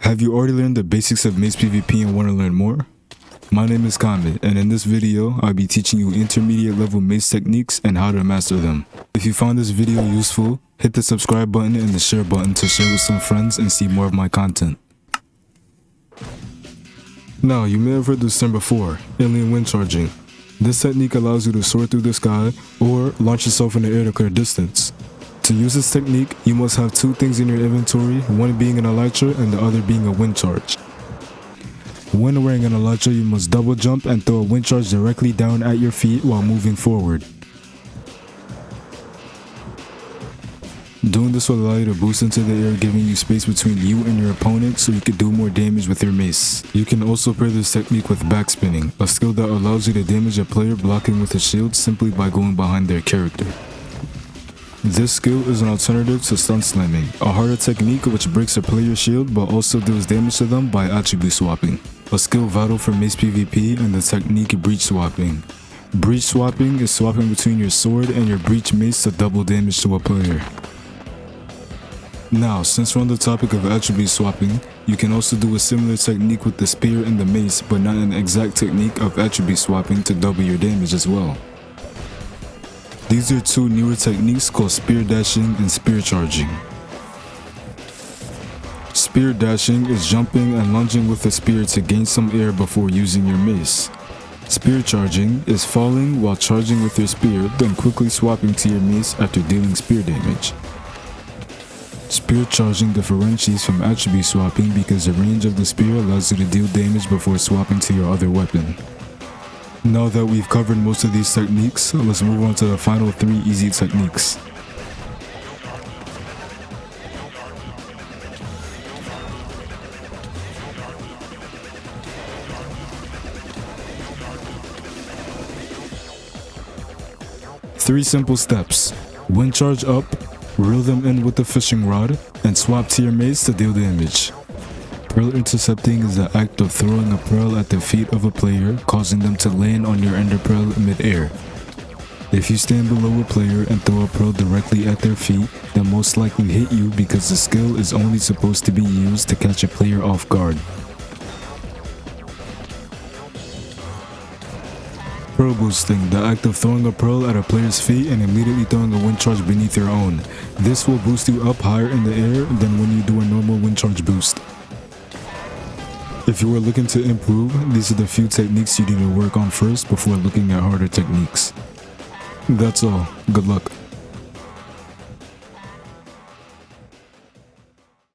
Have you already learned the basics of Mace PvP and want to learn more? My name is Kame, and in this video, I'll be teaching you intermediate level Mace techniques and how to master them. If you found this video useful, hit the subscribe button and the share button to share with some friends and see more of my content. Now, you may have heard this term before, alien wind charging. This technique allows you to soar through the sky or launch yourself in the air to clear distance. To use this technique, you must have two things in your inventory, one being an elytra and the other being a wind charge. When wearing an elytra, you must double jump and throw a wind charge directly down at your feet while moving forward. Doing this will allow you to boost into the air, giving you space between you and your opponent so you can do more damage with your mace. You can also pair this technique with backspinning, a skill that allows you to damage a player blocking with a shield simply by going behind their character. This skill is an alternative to stun slamming, a harder technique which breaks a player's shield but also deals damage to them by attribute swapping. A skill vital for Mace PvP and the technique breach swapping. Breach swapping is swapping between your sword and your breach mace to double damage to a player. Now, since we're on the topic of attribute swapping, you can also do a similar technique with the spear and the mace, but not an exact technique of attribute swapping to double your damage as well. These are two newer techniques called spear dashing and spear charging. Spear dashing is jumping and lunging with a spear to gain some air before using your mace. Spear charging is falling while charging with your spear, then quickly swapping to your mace after dealing spear damage. Spear charging differentiates from attribute swapping because the range of the spear allows you to deal damage before swapping to your other weapon. Now that we've covered most of these techniques, let's move on to the final 3 easy techniques. Three simple steps. Wind charge up, reel them in with the fishing rod, and swap to your mace to deal damage. Pearl intercepting is the act of throwing a pearl at the feet of a player, causing them to land on your ender pearl mid-air. If you stand below a player and throw a pearl directly at their feet, they'll most likely hit you because the skill is only supposed to be used to catch a player off guard. Pearl boosting, the act of throwing a pearl at a player's feet and immediately throwing a wind charge beneath your own. This will boost you up higher in the air than when you do a normal wind charge boost. If you are looking to improve, these are the few techniques you need to work on first before looking at harder techniques. That's all. Good luck.